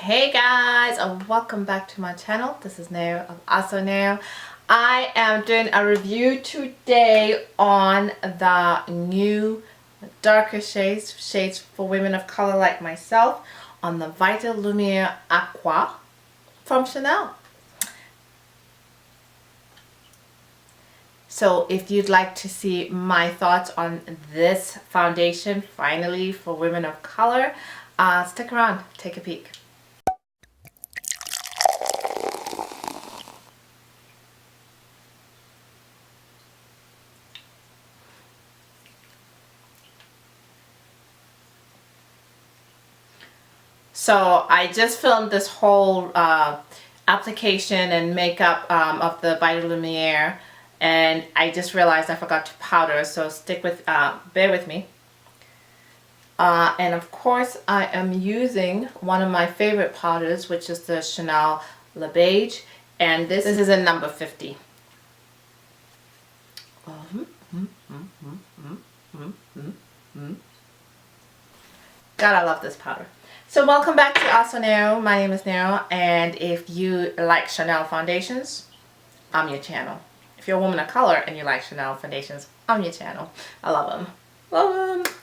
Hey guys, and welcome back to my channel. This is Neo of AhhhsoNeo. I am doing a review today on the new darker shades for women of color like myself, on the Vitalumiere Aqua from Chanel. So if you'd like to see my thoughts on this foundation, finally for women of color, stick around, take a peek. So I just filmed this whole application and makeup of the Vitalumiere, and I just realized I forgot to powder, so bear with me. And of course I am using one of my favorite powders, which is the Chanel Les Beiges, and this is in number 50. God, I love this powder. So welcome back to AhhhsoNeo. My name is Neo, and if you like Chanel foundations, I'm your channel. If you're a woman of color and you like Chanel foundations, I'm your channel. I love them. Love them.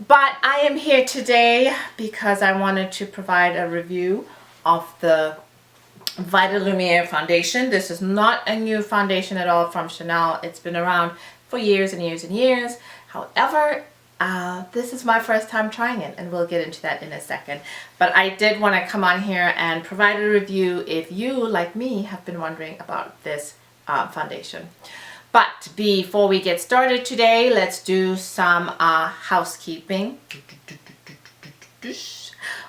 But I am here today because I wanted to provide a review of the Vitalumiere foundation. This is not a new foundation at all from Chanel. It's been around for years and years and years. However, this is my first time trying it, and we'll get into that in a second. But I did want to come on here and provide a review if you, like me, have been wondering about this foundation. But before we get started today, let's do some housekeeping.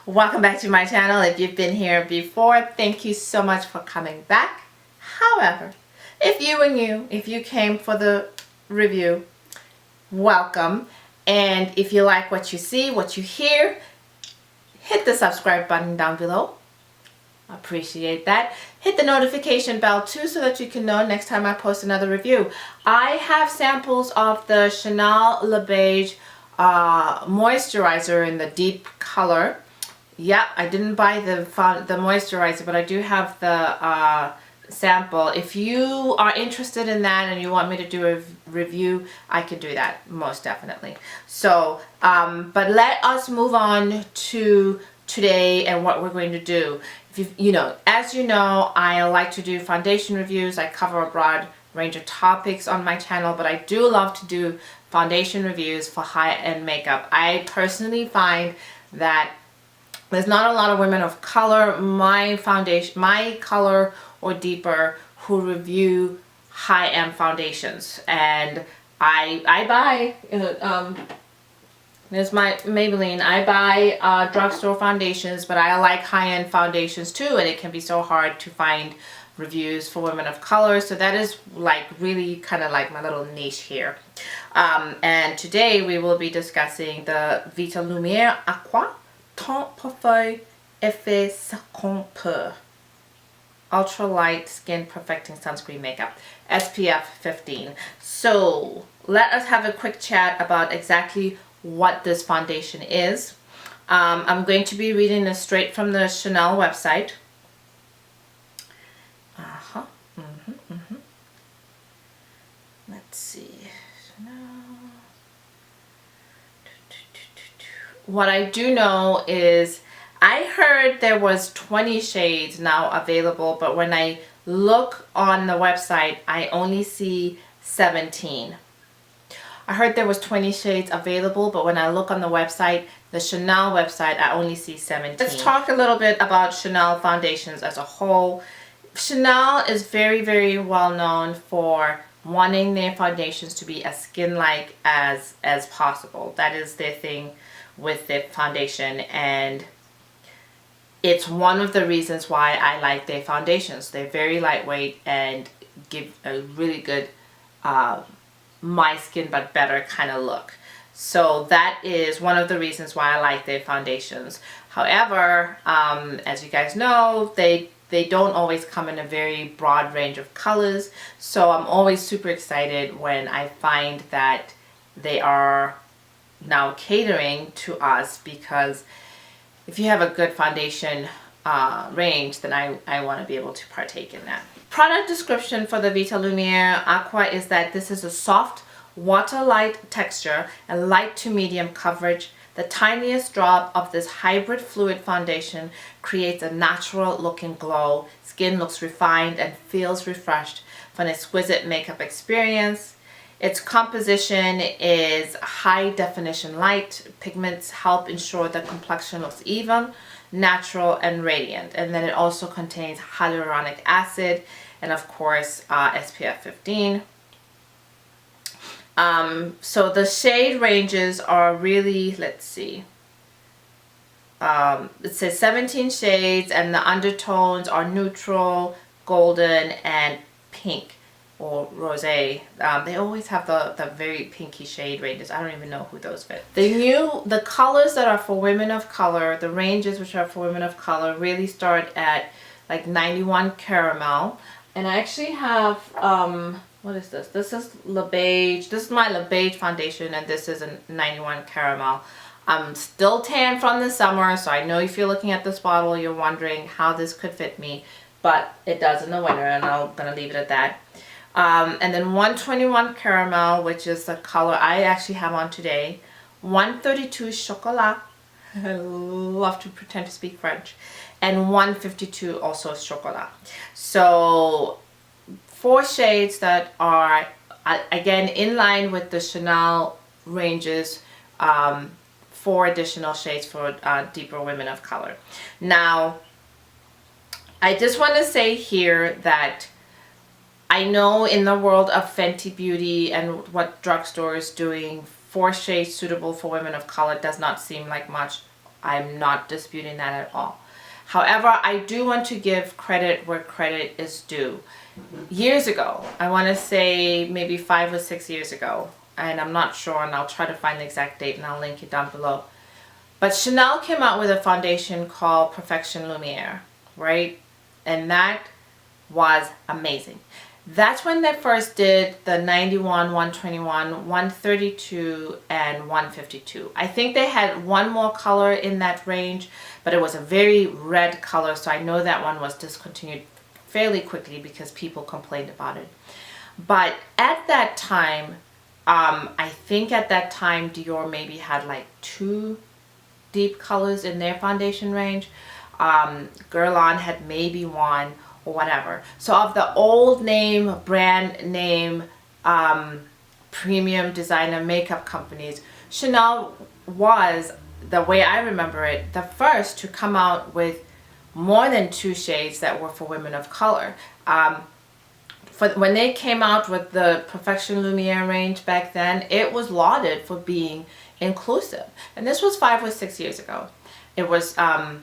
Welcome back to my channel. If you've been here before, thank you so much for coming back. However, if you are new, if you came for the review, welcome. And if you like what you see, what you hear, hit the subscribe button down below. I appreciate that. Hit the notification bell too so that you can know next time I post another review. I have samples of the Chanel Les Beiges moisturizer in the deep color. Yeah, I didn't buy the moisturizer, but I do have the sample. If you are interested in that and you want me to do a review, I can do that, most definitely. So but let us move on to today and what we're going to do. If as you know, I like to do foundation reviews. I cover a broad range of topics on my channel, but I do love to do foundation reviews for high-end makeup. I personally find that there's not a lot of women of color, my color or deeper, who review high-end foundations. And I buy, there's my Maybelline, I buy drugstore foundations, but I like high-end foundations too, and it can be so hard to find reviews for women of color. So that is like really kind of like my little niche here. And today we will be discussing the Vitalumiere Aqua Teint Parfait Effet Second Peu Ultra Light Skin Perfecting Sunscreen Makeup, SPF 15. So let us have a quick chat about exactly what this foundation is. I'm going to be reading this straight from the Chanel website. Let's see. What I do know is I heard there was 20 shades now available, but when I look on the website, I only see 17. I heard there was 20 shades available, but when I look on the website, the Chanel website, I only see 17. Let's talk a little bit about Chanel foundations as a whole. Chanel is very, very well known for wanting their foundations to be as skin-like as possible. That is their thing with their foundation, and it's one of the reasons why I like their foundations. They're very lightweight and give a really good my skin but better kind of look. So that is one of the reasons why I like their foundations. However, as you guys know, they don't always come in a very broad range of colors. So I'm always super excited when I find that they are now catering to us, because if you have a good foundation, range, then I want to be able to partake in that. Product description for the Vitalumiere Aqua is that this is a soft, water-light texture and light to medium coverage. The tiniest drop of this hybrid fluid foundation creates a natural looking glow. Skin looks refined and feels refreshed for an exquisite makeup experience. Its composition is high definition light. Pigments help ensure the complexion looks even, natural, and radiant. And then it also contains hyaluronic acid and of course SPF 15. So the shade ranges are really, let's see, it says 17 shades, and the undertones are neutral, golden, and pink or rosé. They always have the very pinky shade ranges. I don't even know who those fit. The colors that are for women of color, the ranges which are for women of color, really start at like 91 caramel. And I actually have what is this? This is Les Beiges. This is my Les Beiges foundation, and this is a 91 caramel. I'm still tan from the summer, so I know if you're looking at this bottle, you're wondering how this could fit me, but it does in the winter, and I'm gonna leave it at that. And then 121 caramel, which is the color I actually have on today. 132 chocolat. I love to pretend to speak French. And 152 also chocolat. So 4 shades that are again in line with the Chanel ranges. 4 additional shades for deeper women of color. Now, I just want to say here that I know in the world of Fenty Beauty and what drugstore is doing, 4 shades suitable for women of color does not seem like much. I'm not disputing that at all. However, I do want to give credit where credit is due. Years ago, I want to say maybe 5 or 6 years ago, and I'm not sure, and I'll try to find the exact date and I'll link it down below. But Chanel came out with a foundation called Perfection Lumiere, right? And that was amazing. That's when they first did the 91, 121, 132, and 152. I think they had one more color in that range, but it was a very red color, so I know that one was discontinued fairly quickly because people complained about it. But at that time, I think at that time Dior maybe had like 2 deep colors in their foundation range. Guerlain had maybe 1 or whatever. So of the old name, brand name, premium designer makeup companies, Chanel was, the way I remember it, the first to come out with more than 2 shades that were for women of color. When they came out with the Perfection Lumiere range back then, it was lauded for being inclusive. And this was 5 or 6 years ago. It was, I'm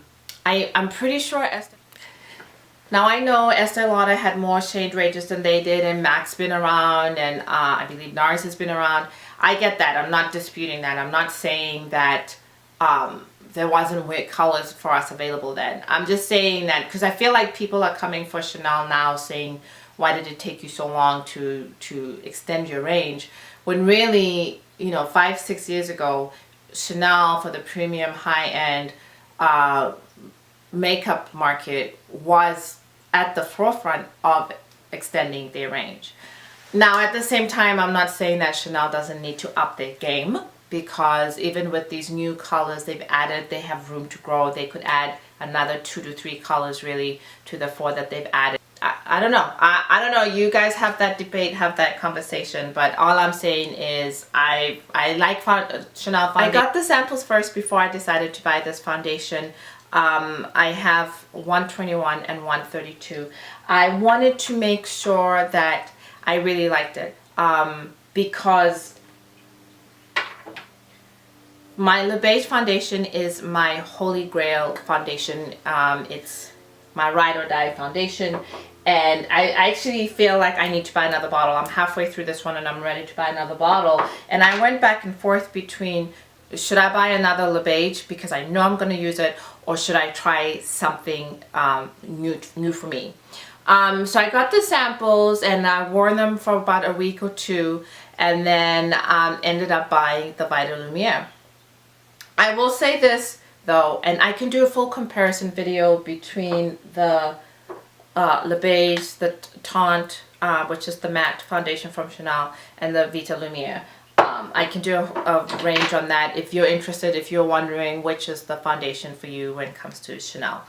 pretty sure now I know Estee Lauder had more shade ranges than they did, and MAC's been around, and I believe Nars has been around. I get that. I'm not disputing that. I'm not saying that there wasn't weird colors for us available then. I'm just saying that because I feel like people are coming for Chanel now saying, why did it take you so long to extend your range? When really, you know, 5, 6 years ago, Chanel for the premium high-end makeup market was at the forefront of extending their range. Now at the same time, I'm not saying that Chanel doesn't need to up their game, because even with these new colors they've added, they have room to grow. They could add another 2 to 3 colors really to the 4 that they've added. I don't know. I don't know. You guys have that debate, have that conversation. But all I'm saying is I like Chanel foundation. I got the samples first before I decided to buy this foundation. I have 121 and 132. I wanted to make sure that I really liked it because my Les Beiges foundation is my holy grail foundation. It's my ride or die foundation, and I actually feel like I need to buy another bottle. I'm halfway through this one and I'm ready to buy another bottle, and I went back and forth between should I buy another Les Beiges because I know I'm going to use it, or should I try something new for me. So I got the samples and I wore them for about a week or 2, and then ended up buying the Vitalumiere. I will say this though, and I can do a full comparison video between the Les Beiges, the Teint, which is the matte foundation from Chanel, and the Vitalumiere. I can do a range on that if you're interested, if you're wondering which is the foundation for you when it comes to Chanel.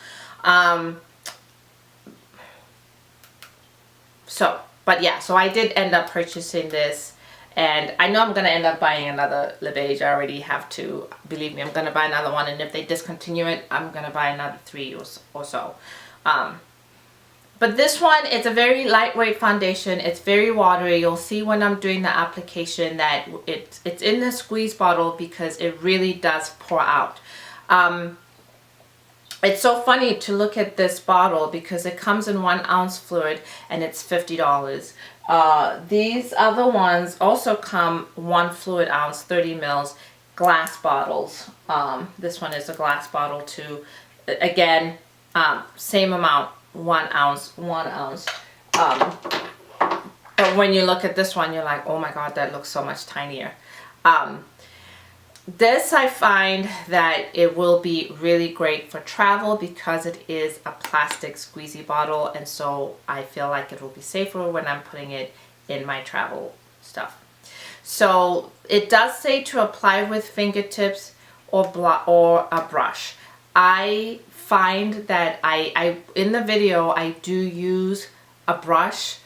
But yeah, so I did end up purchasing this, and I know I'm going to end up buying another Les Beiges. I already have to. Believe me, I'm going to buy another one, and if they discontinue it, I'm going to buy another 3 or so. But this one, it's a very lightweight foundation. It's very watery. You'll see when I'm doing the application that it's in the squeeze bottle because it really does pour out. It's so funny to look at this bottle because it comes in 1 ounce fluid and it's $50. These other ones also come 1 fluid ounce, 30 mils, glass bottles. This one is a glass bottle too. Again, same amount. 1 ounce, 1 ounce. But when you look at this one, you're like, oh my god, that looks so much tinier. This, I find that it will be really great for travel because it is a plastic squeezy bottle, and so I feel like it will be safer when I'm putting it in my travel stuff. So it does say to apply with fingertips or a brush. I find that I in the video I do use a brush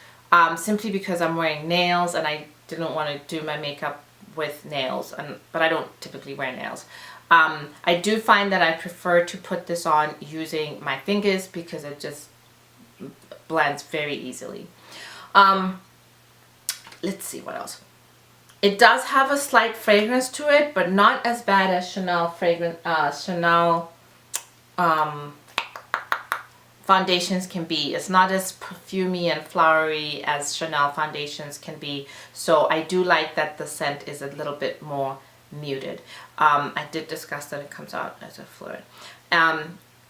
simply because I'm wearing nails and I didn't want to do my makeup with nails, but I don't typically wear nails. I do find that I prefer to put this on using my fingers because it just blends very easily. Let's see what else. It does have a slight fragrance to it, but not as bad as Chanel foundations can be. It's not as perfumey and flowery as Chanel foundations can be, so I do like that the scent is a little bit more muted. I did discuss that it comes out as a fluid.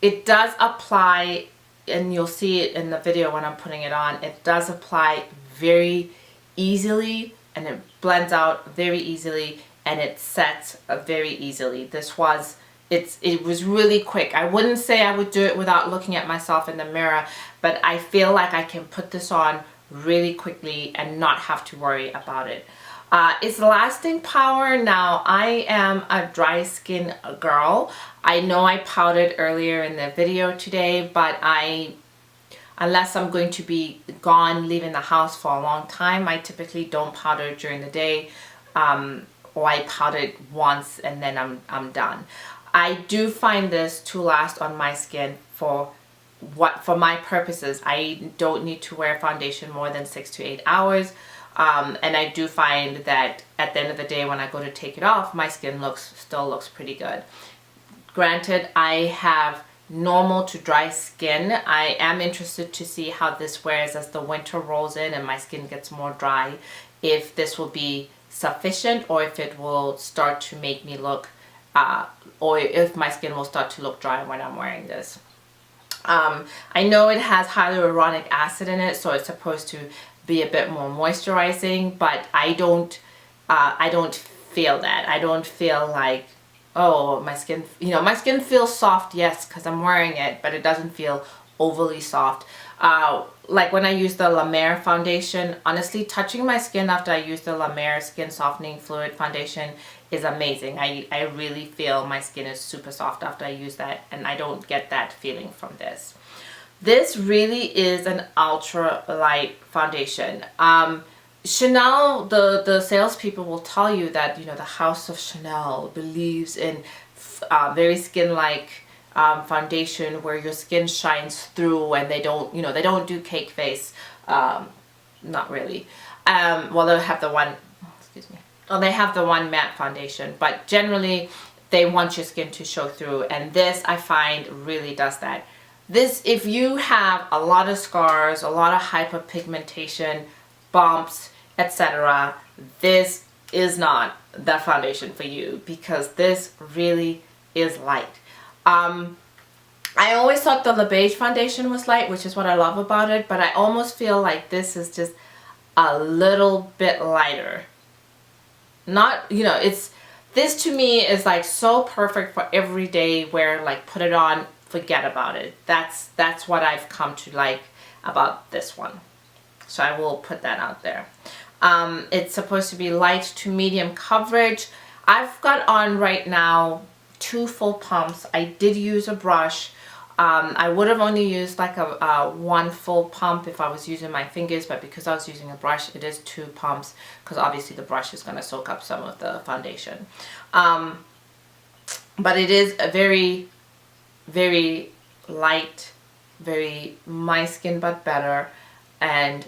It does apply, and you'll see it in the video when I'm putting it on, it does apply very easily and it blends out very easily and it sets very easily. It was really quick. I wouldn't say I would do it without looking at myself in the mirror, but I feel like I can put this on really quickly and not have to worry about it. Its lasting power, now I am a dry skin girl. I know I powdered earlier in the video today, but unless I'm going to be gone, leaving the house for a long time, I typically don't powder during the day, or I powder it once and then I'm done. I do find this to last on my skin for my purposes. I don't need to wear foundation more than 6 to 8 hours, and I do find that at the end of the day when I go to take it off, my skin still looks pretty good. Granted, I have normal to dry skin. I am interested to see how this wears as the winter rolls in and my skin gets more dry, if this will be sufficient or if it will start to make me look or if my skin will start to look dry when I'm wearing this. I know it has hyaluronic acid in it, so it's supposed to be a bit more moisturizing, but I don't feel that. I don't feel like, oh, my skin, my skin feels soft, yes, because I'm wearing it, but it doesn't feel overly soft. Like when I use the La Mer foundation, honestly, touching my skin after I use the La Mer Skin Softening Fluid Foundation is amazing. I really feel my skin is super soft after I use that, and I don't get that feeling from this. This really is an ultra light foundation. Chanel, the salespeople will tell you that, the House of Chanel believes in very skin-like foundation where your skin shines through, and they don't do cake face. Not really. Well, they'll have the one, excuse me. Oh, they have the one matte foundation, but generally they want your skin to show through, and this I find really does that. This, if you have a lot of scars, a lot of hyperpigmentation, bumps, etc., this is not the foundation for you because this really is light. I always thought the Les Beiges foundation was light, which is what I love about it, but I almost feel like this is just a little bit lighter. Not, This to me is like so perfect for everyday wear, like put it on, forget about it. That's what I've come to like about this one. So I will put that out there. It's supposed to be light to medium coverage. I've got on right now 2 full pumps. I did use a brush. I would have only used like a 1 full pump if I was using my fingers, but because I was using a brush, it is 2 pumps because obviously the brush is going to soak up some of the foundation. But it is a very, very light, very my skin but better, and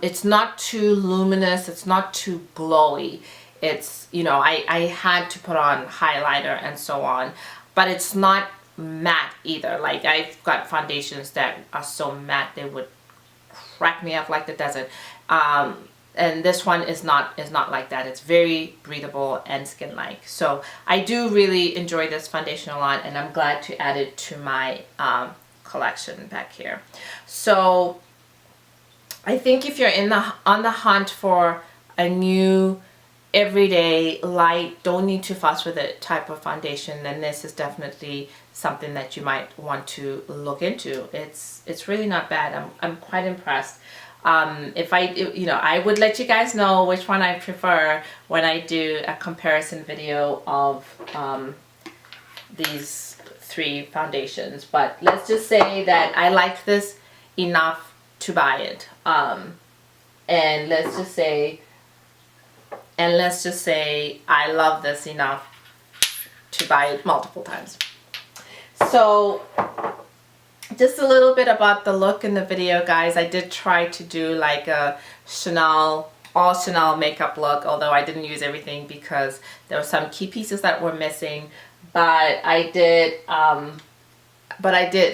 it's not too luminous, it's not too glowy. It's, you know, I had to put on highlighter and so on, but it's not matte either. Like I've got foundations that are so matte they would crack me up like the desert, and this one is not like that. It's very breathable and skin like. So I do really enjoy this foundation a lot, and I'm glad to add it to my collection back here. So I think if you're on the hunt for a new everyday light, don't need to fuss with it type of foundation, then this is definitely something that you might want to look into. It's really not bad. I'm quite impressed. If I would let you guys know which one I prefer when I do a comparison video of these 3 foundations, but let's just say that I liked this enough to buy it, and let's just say I love this enough to buy it multiple times. So just a little bit about the look in the video, guys. I did try to do like a all Chanel makeup look, although I didn't use everything because there were some key pieces that were missing, but I did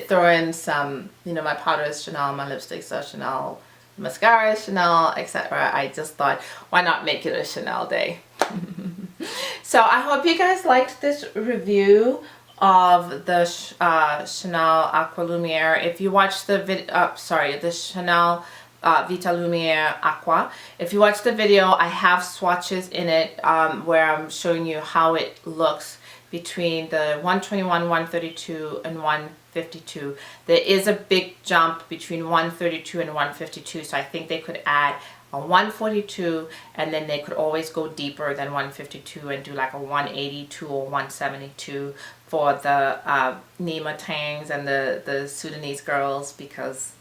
throw in some, you know, my powder is Chanel, my lipsticks are Chanel, mascara is Chanel, etc. I just thought, why not make it a Chanel day? So I hope you guys liked this review of the Chanel Aqua Lumiere. If you watch the the Chanel Vitalumiere Aqua. If you watch the video, I have swatches in it where I'm showing you how it looks between the 121, 132, and 152. There is a big jump between 132 and 152, so I think they could add a 142, and then they could always go deeper than 152 and do like a 182 or 172 for the Nima Tangs and the Sudanese girls, because,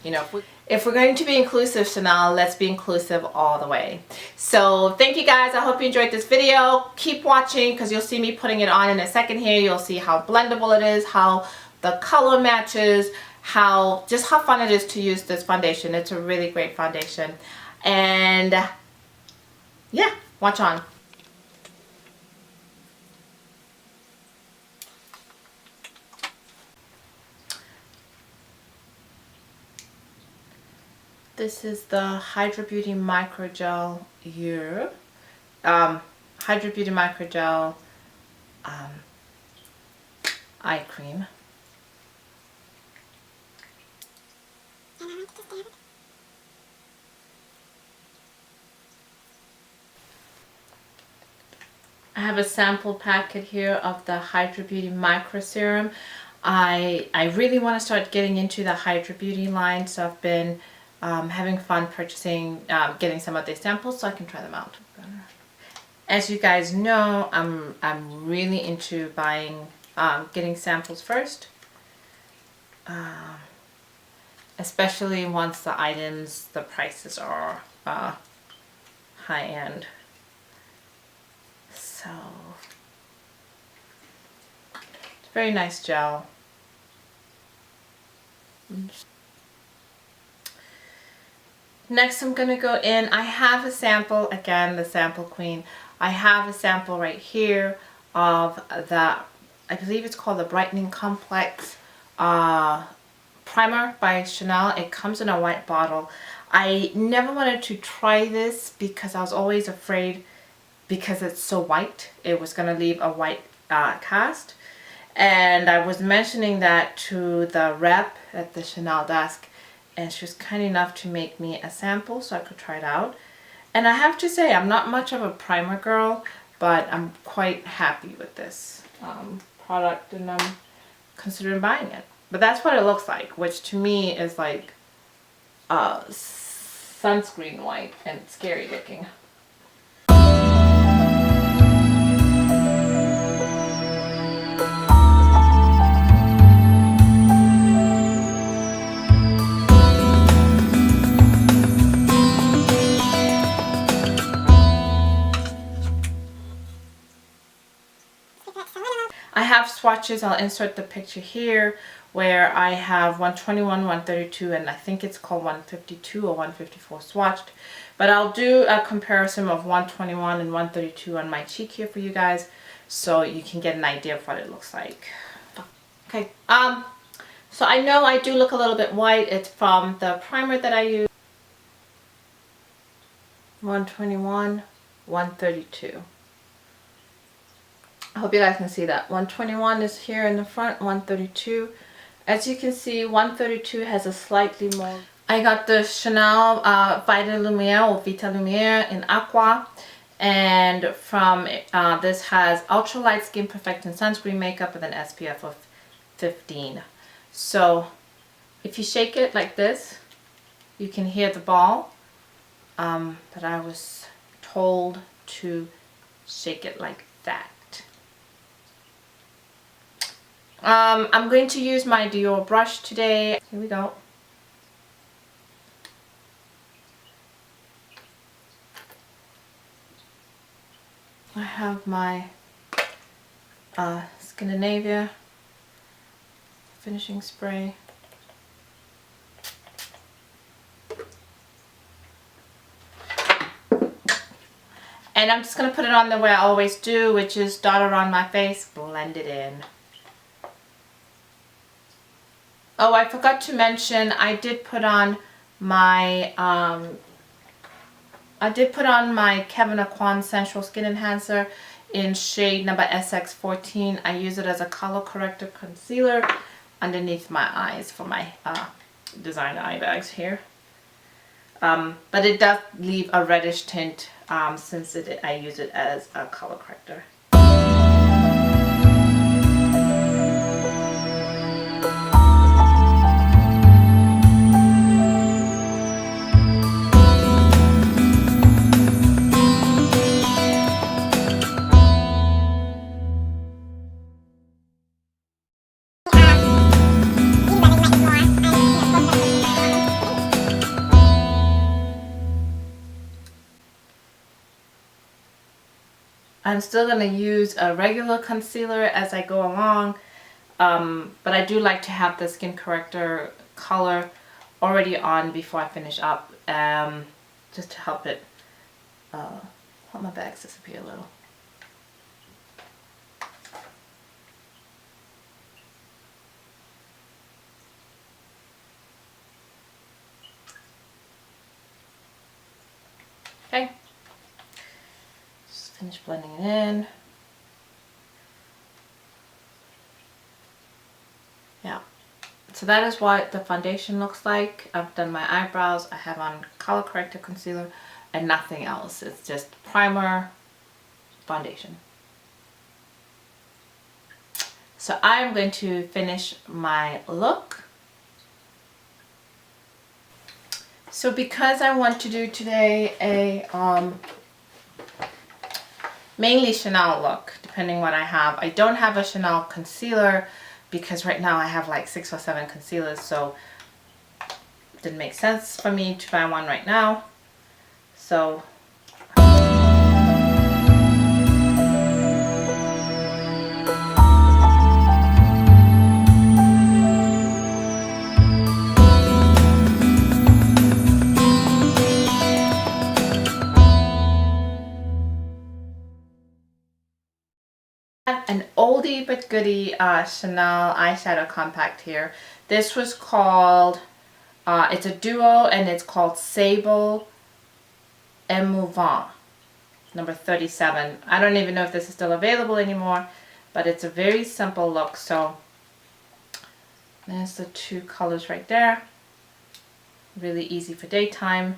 you know, if we're going to be inclusive, Chanel, let's be inclusive all the way. So thank you guys. I hope you enjoyed this video. Keep watching because you'll see me putting it on in a second here. You'll see how blendable it is, how the color matches, just how fun it is to use this foundation. It's a really great foundation. And yeah, watch on. This is the Hydra Beauty Micro Gel Hydra Beauty Micro Gel eye cream. I have a sample packet here of the Hydra Beauty Micro Serum. I really want to start getting into the Hydra Beauty line, so I've been having fun purchasing, getting some of these samples so I can try them out. As you guys know, I'm really into buying, getting samples first, especially once the items, the prices are high end. So it's a very nice gel. Next I'm going to go in, I have a sample, again the sample queen, I have a sample right here of the, I believe it's called the Brightening Complex primer by Chanel. It comes in a white bottle. I never wanted to try this because I was always afraid, because it's so white, it was going to leave a white cast. And I was mentioning that to the rep at the Chanel desk, and she was kind enough to make me a sample so I could try it out. And I have to say, I'm not much of a primer girl, but I'm quite happy with this product, and I'm considering buying it. But that's what it looks like, which to me is like sunscreen white and scary looking. I have swatches. I'll insert the picture here where I have 121, 132, and I think it's called 152 or 154 swatched. But I'll do a comparison of 121 and 132 on my cheek here for you guys, so you can get an idea of what it looks like. Okay, so I know I do look a little bit white. It's from the primer that I use. 121, 132. I hope you guys can see that. 121 is here in the front, 132. As you can see, 132 has a slightly more... I got the Chanel Vitalumiere in Aqua. And from this has ultra light skin perfecting sunscreen makeup with an SPF of 15. So if you shake it like this, you can hear the ball. But I was told to shake it like that. I'm going to use my Dior brush today. Here we go. I have my Scandinavia finishing spray. And I'm just going to put it on the way I always do, which is dot around my face, blend it in. Oh, I forgot to mention, I did put on my Kevyn Aucoin Sensual Skin Enhancer in shade number SX14. I use it as a color corrector concealer underneath my eyes for my designer eye bags here. But it does leave a reddish tint since I use it as a color corrector. I'm still going to use a regular concealer as I go along, but I do like to have the skin corrector color already on before I finish up, just to help it, help my bags disappear a little. Okay. Finish blending it in. Yeah, so that is what the foundation looks like. I've done my eyebrows. I have on color corrector concealer and nothing else. It's just primer, foundation. So I'm going to finish my look. So because I want to do today a mainly Chanel look, depending what I have. I don't have a Chanel concealer because right now I have like 6 or 7 concealers, so it didn't make sense for me to buy one right now. So an oldie but goodie Chanel eyeshadow compact here. This was called, it's a duo and it's called Sable Émouvant, number 37. I don't even know if this is still available anymore, but it's a very simple look. So there's the 2 colors right there. Really easy for daytime.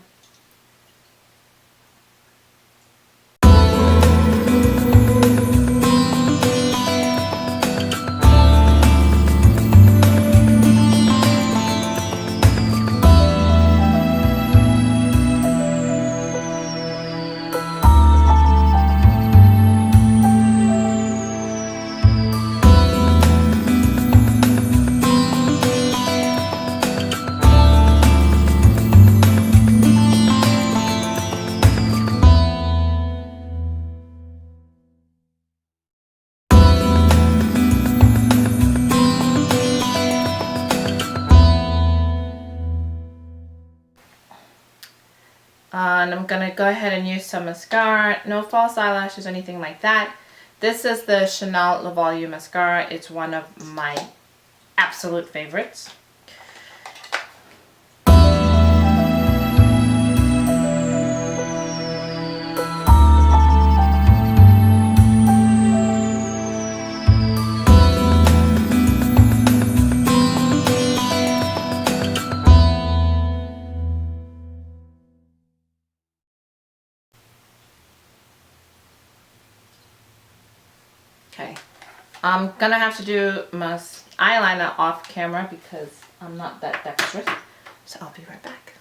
And I'm gonna go ahead and use some mascara. No false eyelashes or anything like that. This is the Chanel Volume mascara. It's one of my absolute favorites. Okay, I'm gonna have to do my eyeliner off camera because I'm not that dexterous. So I'll be right back.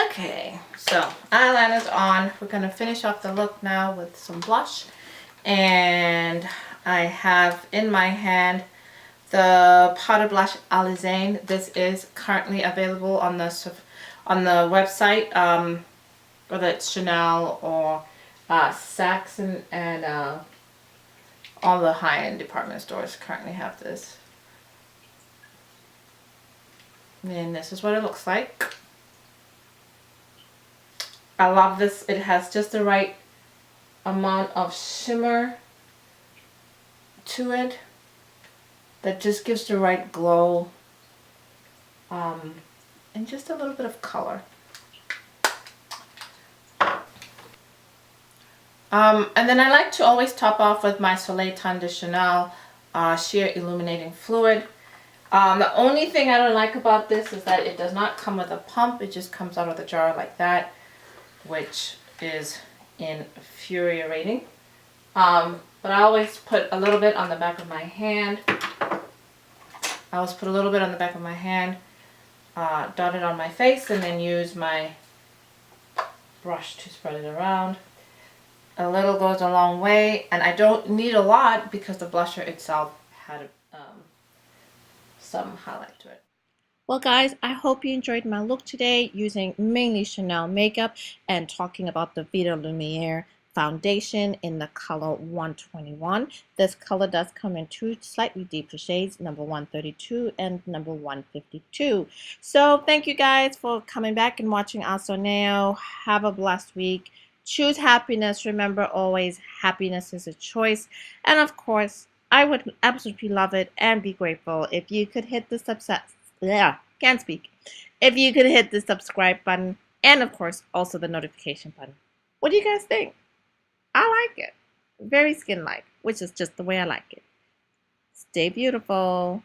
Okay, so eyeliner's on. We're gonna finish off the look now with some blush. And I have in my hand the powder blush Alizane. This is currently available on the website, whether it's Chanel or Saks and all the high-end department stores currently have this. And this is what it looks like. I love this. It has just the right amount of shimmer to it that just gives the right glow, and just a little bit of color. And then I like to always top off with my Soleil Teint de Chanel Sheer Illuminating Fluid. The only thing I don't like about this is that it does not come with a pump. It just comes out of the jar like that, which is infuriating. But I always put a little bit on the back of my hand. Dot it on my face, and then use my brush to spread it around. A little goes a long way, and I don't need a lot because the blusher itself had some highlight to it. Well guys, I hope you enjoyed my look today using mainly Chanel makeup and talking about the Vitalumiere foundation in the color 121. This color does come in two slightly deeper shades, number 132 and number 152. So thank you guys for coming back and watching AhhhsoNeo. Have a blessed week. Choose happiness. Remember, always happiness is a choice. And of course, I would absolutely love it and be grateful if you could hit the If you could hit the subscribe button and of course also the notification button. What do you guys think? I like it. Very skin-like, which is just the way I like it. Stay beautiful.